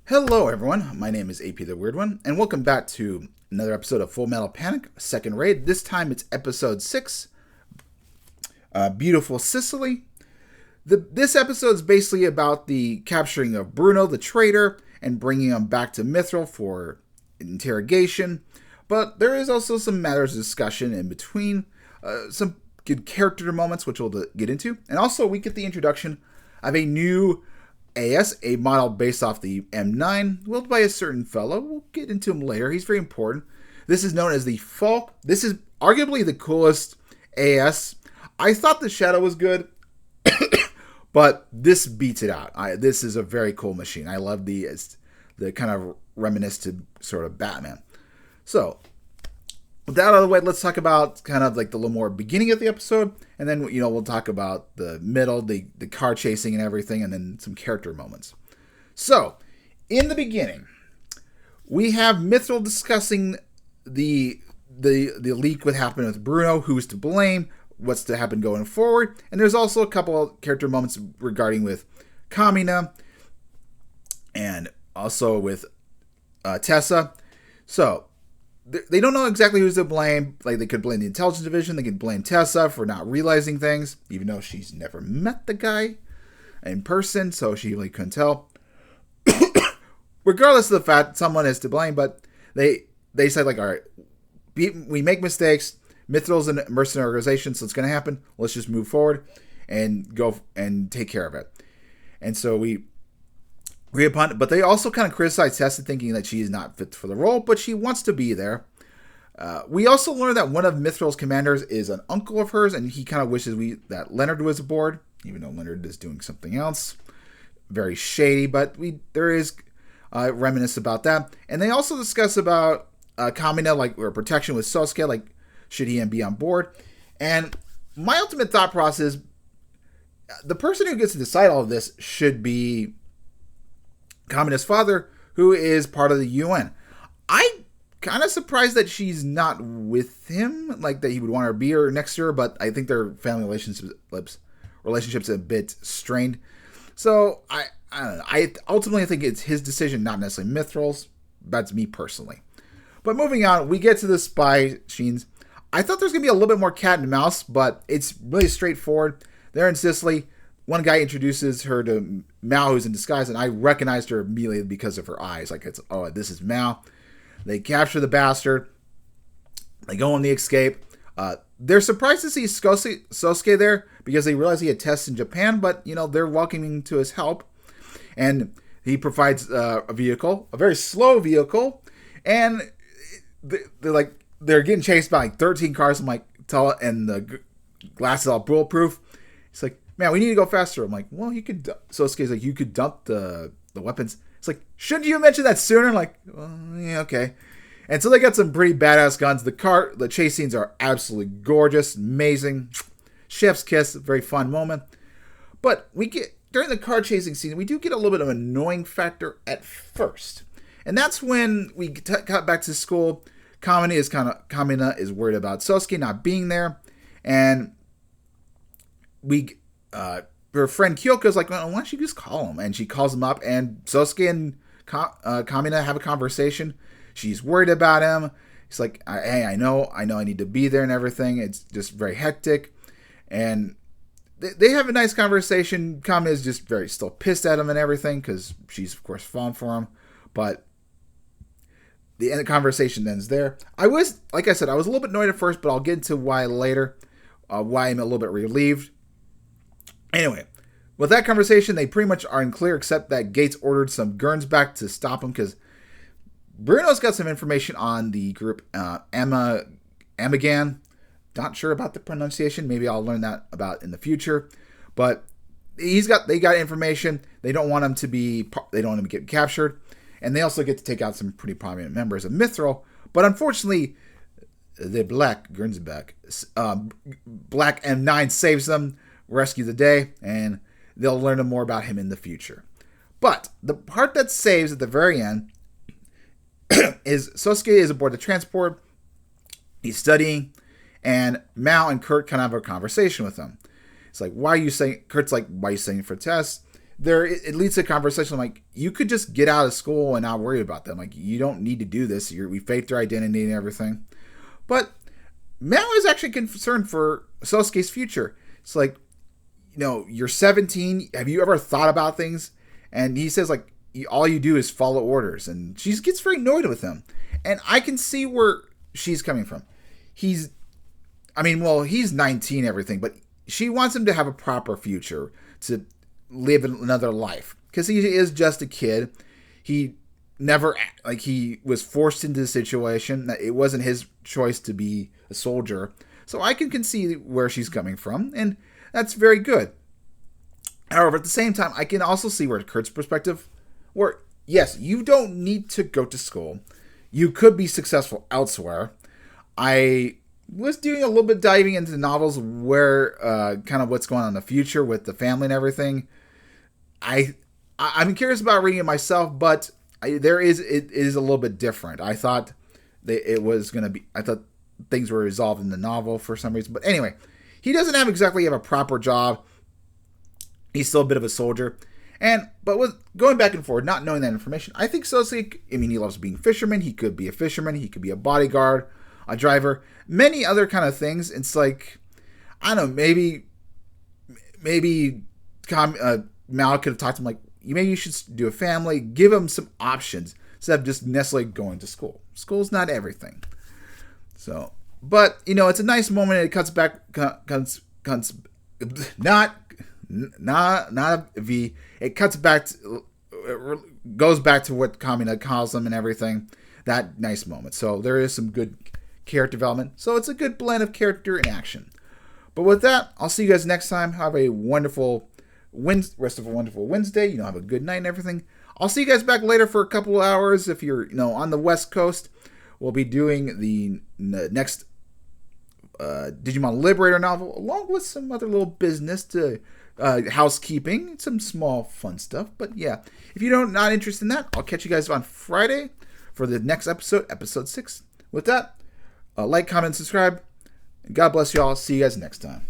Hello, everyone. My name is AP the Weird One, and welcome back to another episode of Full Metal Panic, second raid. This time it's episode 6, Beautiful Sicily. This episode is basically about the capturing of Bruno, the traitor, and bringing him back to Mithril for interrogation. But there is also some matters of discussion in between, some good character moments, which we'll get into. And also, we get the introduction of a new a model based off the M9, wielded by a certain fellow. We'll get into him later. He's very important. This is known as the Falk. This is arguably the coolest AS. I thought the Shadow was good, but this beats it out. This is a very cool machine. I love the kind of reminiscent sort of Batman. So, with that out of the way, let's talk about kind of like the little more beginning of the episode, and then we'll talk about the middle, the car chasing and everything, and then some character moments. So, in the beginning, we have Mithril discussing the leak, what happened with Bruno, who's to blame, what's to happen going forward, and there's also a couple of character moments regarding with Kamina, and also with Tessa. So, they don't know exactly who's to blame. Like, they could blame the intelligence division. They could blame Tessa for not realizing things, even though she's never met the guy in person, so she really couldn't tell. Regardless of the fact, someone is to blame, but they said, like, all right, we make mistakes. Mithril's a mercenary organization, so it's going to happen. Let's just move forward and go and take care of it. And so we agree upon it, but they also kind of criticize Tessa, thinking that she is not fit for the role, but she wants to be there. We also learned that one of Mithril's commanders is an uncle of hers, and he kind of wishes that Leonard was aboard, even though Leonard is doing something else. Very shady, but there is reminiscence about that. And they also discuss about Kamina, like, or protection with Sosuke, like, should he be on board? And my ultimate thought process, the person who gets to decide all of this should be Kamina's father, who is part of the UN. I kind of surprised that she's not with him, like that he would want her to be her next to her, but I think their family relationships a bit strained. So I don't know. I ultimately think it's his decision, not necessarily Mithril's. That's me personally. But moving on, we get to the spy scenes. I thought there's going to be a little bit more cat and mouse, but it's really straightforward. They're in Sicily. One guy introduces her to Mao, who's in disguise, and I recognized her immediately because of her eyes. Like, this is Mao. They capture the bastard. They go on the escape. They're surprised to see Sosuke there because they realize he had tests in Japan, but, they're welcoming to his help. And he provides a vehicle, a very slow vehicle, and they're getting chased by like 13 cars. I'm like, and the glass is all bulletproof. It's like, man, we need to go faster. I'm like, well, you could. Sosuke's like, you could dump the weapons. It's like, shouldn't you mention that sooner? I'm like, well, yeah, okay. And so they got some pretty badass guns. The chase scenes are absolutely gorgeous, amazing. Chef's kiss, very fun moment. But during the car chasing scene, we do get a little bit of an annoying factor at first. And that's when we got back to school. Kamina is worried about Sosuke not being there. And her friend Kyoko's like, well, why don't you just call him? And she calls him up, and Sosuke and Kamina have a conversation. She's worried about him. He's like, hey, I know I need to be there and everything. It's just very hectic. And they have a nice conversation. Kamina is just still pissed at him and everything because she's, of course, fallen for him. But the end of the conversation ends there. Like I said, I was a little bit annoyed at first, but I'll get into why later, why I'm a little bit relieved. Anyway, with that conversation, they pretty much are in clear, except that Gates ordered some Gurns back to stop him because Bruno's got some information on the group Amagan. Not sure about the pronunciation. Maybe I'll learn that about in the future. But they got information. They don't want him to get captured. And they also get to take out some pretty prominent members of Mithril. But unfortunately, the Black M9 saves them, rescue the day, and they'll learn more about him in the future. But the part that saves at the very end is Sosuke is aboard the transport. He's studying, and Mao and Kurt kind of have a conversation with him. It's like, why are you saying? Kurt's like, why are you saying for tests? it leads to a conversation like, you could just get out of school and not worry about them. Like, you don't need to do this. We faked their identity and everything. But Mao is actually concerned for Sosuke's future. It's like, you're 17. Have you ever thought about things? And he says, like, all you do is follow orders. And she gets very annoyed with him. And I can see where she's coming from. He's 19, everything, but she wants him to have a proper future, to live another life. Because he is just a kid. He never, he was forced into the situation. It wasn't his choice to be a soldier. So I can see where she's coming from. And that's very good. However, at the same time, I can also see where Kurt's perspective, where, yes, you don't need to go to school. You could be successful elsewhere. I was doing a little bit diving into the novels where kind of what's going on in the future with the family and everything. I'm curious about reading it myself, but it is a little bit different. I thought I thought things were resolved in the novel for some reason. But anyway, he doesn't have a proper job. He's still a bit of a soldier. But with going back and forth, not knowing that information, I think Sosuke, he loves being a fisherman. He could be a fisherman. He could be a bodyguard, a driver, many other kind of things. It's like, I don't know, maybe Mal could have talked to him like, maybe you should do a family, give him some options instead of just necessarily going to school. School's not everything. So, but, it's a nice moment. It cuts back, not a V. It cuts back, goes back to what Kamina calls them and everything. That nice moment. So there is some good character development. So it's a good blend of character and action. But with that, I'll see you guys next time. Have a wonderful rest of a wonderful Wednesday. Have a good night and everything. I'll see you guys back later for a couple of hours. If you're, on the West Coast, we'll be doing the next Digimon Liberator novel, along with some other little business to housekeeping, some small fun stuff. But yeah, if you're not interested in that, I'll catch you guys on Friday for the next episode 6. With that, like, comment, subscribe, and God bless you all. See you guys next time.